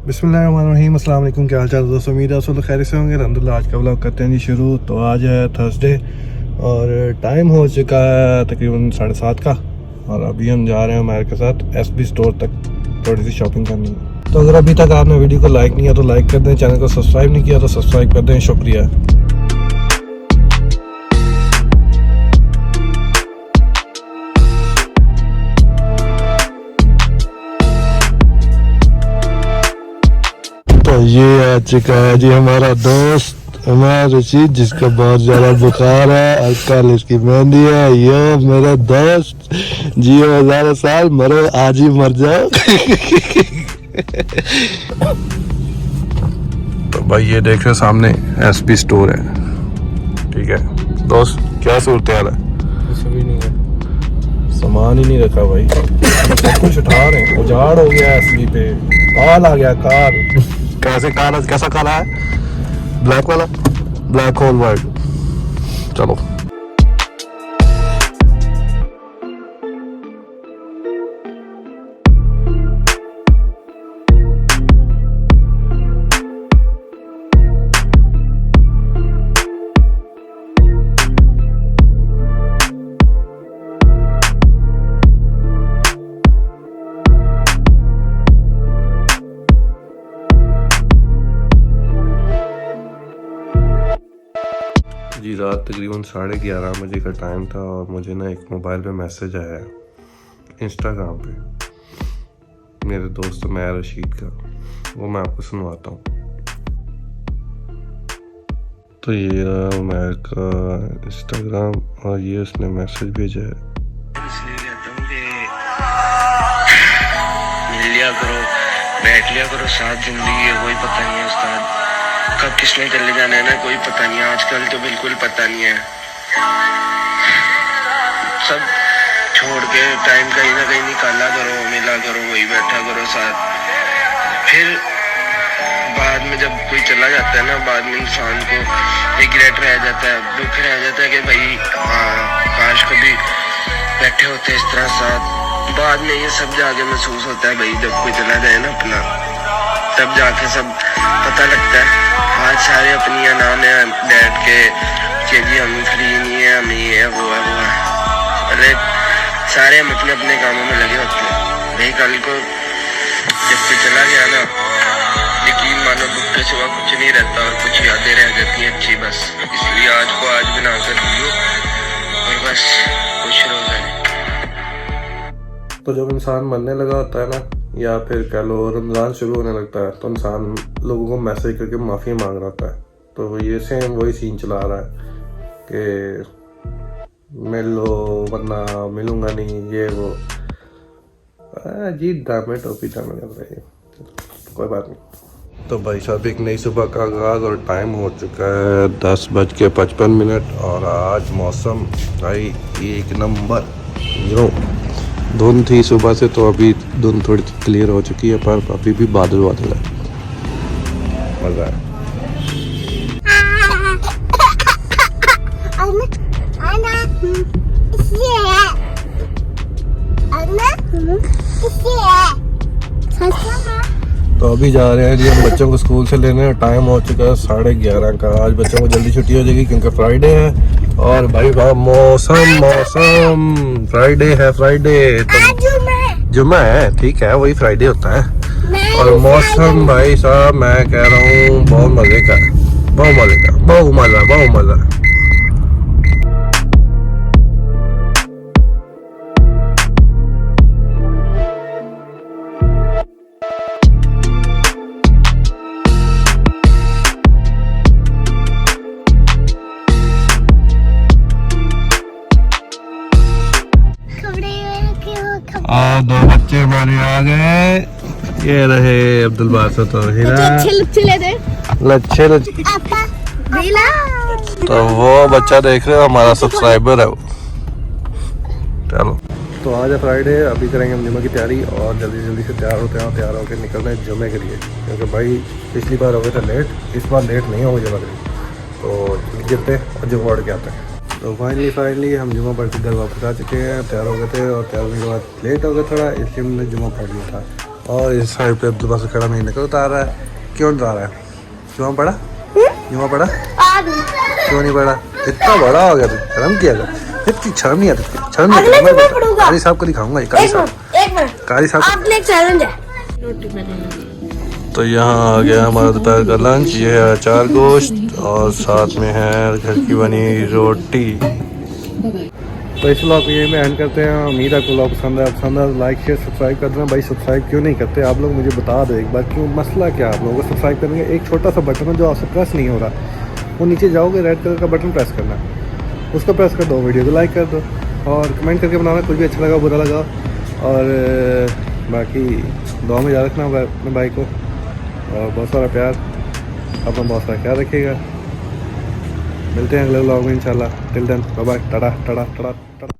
बिस्मिल्लाहिर्रहमानिर्रहीम, अस्सलाम वालेकुम। क्या हाल चाल दोस्तों, उम्मीद है सब खैर से होंगे। अल्हम्दुलिल्लाह। आज का व्लॉग करते हैं जी शुरू। तो आज है थर्सडे और टाइम हो चुका है तकरीबन 7:30 का, और अभी हम जा रहे हैं उमैर के साथ एसबी स्टोर तक थोड़ी सी शॉपिंग करनी है। तो अगर अभी तक आपने वीडियो को लाइक नहीं किया तो लाइक कर दें, चैनल को सब्सक्राइब नहीं किया तो सब्सक्राइब कर दें, शुक्रिया। तो ये आ चुका है जी हमारा दोस्त उमर रशीद, जिसका बहुत ज़्यादा बुखार है और कल इसकी मेहंदी है। ये मेरा दोस्त, जियो 1000 साल, मरो आज ही मर जाओ। तो भाई ये देख रहे सामने एसपी स्टोर है, ठीक है दोस्त। क्या सूरत हाल है? कुछ भी नहीं है, सामान ही नहीं रखा भाई, सब कुछ उठा रहे हैं। उजाड़ हो गया एसपी पे, काल आ गया कार। कैसे कार, कैसा काला है? ब्लैक वाला, ब्लैक होल वाइट। चलो जी, रात तकरीबन 11:30 बजे का टाइम था और मुझे ना एक मोबाइल पे मैसेज आया इंस्टाग्राम पे मेरे दोस्त उमैर रशीद का। वो मैं आपको सुनवाता हूँ। तो ये रहा उमैर का इंस्टाग्राम और ये उसने मैसेज भेजा है। इसलिए कहता हूँ कि मिल लिया करो, बैठ लिया करो साथ। जिंदगी है, कोई पता नहीं है उस्ताद कब किसने कर ले जाना है ना, कोई पता नहीं है। आजकल तो बिल्कुल पता नहीं है। सब छोड़ के टाइम कहीं ना कहीं निकाला करो, मिला करो, वही बैठा करो साथ। फिर बाद में जब कोई चला जाता है ना, बाद में इंसान को रिग्रेट रह जाता है, दुख रह जाता है कि भाई हाँ काश कभी बैठे होते इस तरह साथ। बाद में ये सब जाके महसूस होता है भाई, जब कोई चला जाए ना अपना, तब जाके सब पता लगता है। आज सारे अपनी नाम है बैठ के जी हम फ्री नहीं है, हम ये है वो है वो है। अरे सारे हम अपने अपने कामों में लगे होते हैं भाई। कल को जब कोई चला गया ना, यकीन मानो दुख के सिवा कुछ नहीं रहता और कुछ यादें रह जाती हैं अच्छी बस। इसलिए आज को आज बना कर लियो और बस खुश रहो जाए। तो जब इंसान मरने लगा होता है ना, या फिर कह लो रमज़ान शुरू होने लगता है, तो इंसान लोगों को मैसेज करके माफ़ी मांग रहा होता है। तो ये सेम वही सीन चला रहा है कि मिल लो वरना मिलूंगा नहीं, ये वो अजीब ड्रामे टोपी ड्रामे कर रहे हैं। कोई बात नहीं। तो भाई साहब एक नई सुबह का आगाज़ और टाइम हो चुका है 10:55 और आज मौसम भाई एक नंबर। जो धुंध थी सुबह से, तो अभी धुंध थोड़ी क्लियर हो चुकी है, पर अभी भी बादल बादल है। मजा है। तो अभी जा रहे हैं जी हम बच्चों को स्कूल से लेने। टाइम हो चुका है 11:30 का। आज बच्चों को जल्दी छुट्टी हो जाएगी क्योंकि फ्राइडे है। और भाई मौसम फ्राइडे है, फ्राइडे तो जुम्मा है, ठीक है वही फ्राइडे होता है। और मौसम भाई साहब मैं कह रहा हूँ बहुत मजे का, बहुत मजे का, बहुत मजा। दो बच्चे हमारे आ गए। ये रहे अब्दुल बासित और हिना। लच्छे तो वो बच्चा देख रहे हो हमारा सब्सक्राइबर है वो। चलो तो आज है फ्राइडे, अभी करेंगे हम जुम्मे की तैयारी और जल्दी से तैयार होकर निकल रहे हैं जुम्मे के लिए। क्योंकि भाई पिछली बार हो गए थे लेट, इस बार लेट नहीं होंगे जल्द रही, तो गिरते और जुम्मा पढ़ के आते हैं। तो फाइनली हम जुम्मा पढ़ के घर वापस आ चुके हैं। तैयार हो गए थे और तैयार होने के बाद लेट हो गए थोड़ा, इसलिए हमने जुम्मा पढ़ लिया था। और इस साइड पे अब्दुल बासित खड़ा नहीं निकल उतार रहा है। क्यों उतार रहा है? क्यों पड़ा? क्यों पड़ा? क्यों नहीं पड़ा? इतना बड़ा हो गया तू, शर्म किया कर। इतनी शर्म नहीं आती, शर्म नहीं आती। कारी साहब को दिखाऊंगा, ये कारी साहब चैलेंज है। तो यहाँ आ गया हमारा दोपहर का लंच। ये है अचार गोश्त और साथ में है घर की बनी रोटी। तो इस व्लॉग को यहीं पे एंड करते हैं। उम्मीद है आपको व्लॉग पसंद है लाइक शेयर सब्सक्राइब कर देना। भाई सब्सक्राइब क्यों नहीं करते आप लोग, मुझे बता दो एक बार, क्यों मसला क्या आप लोगों को सब्सक्राइब करने का? एक छोटा सा बटन है जो आपसे प्रेस नहीं हो रहा, वो नीचे जाओगे रेड कलर का बटन प्रेस करना, उसको प्रेस कर दो, वीडियो को लाइक कर दो और कमेंट करके बनाना कुछ भी अच्छा लगा बुरा लगा। और बाकी दुआ में याद रखना अपने भाई को और बहुत सारा प्यार, अपना बहुत सारा ख्याल रखिएगा। मिलते हैं अगले व्लॉग में इंशाल्लाह। Till then bye bye, tata tata Tata.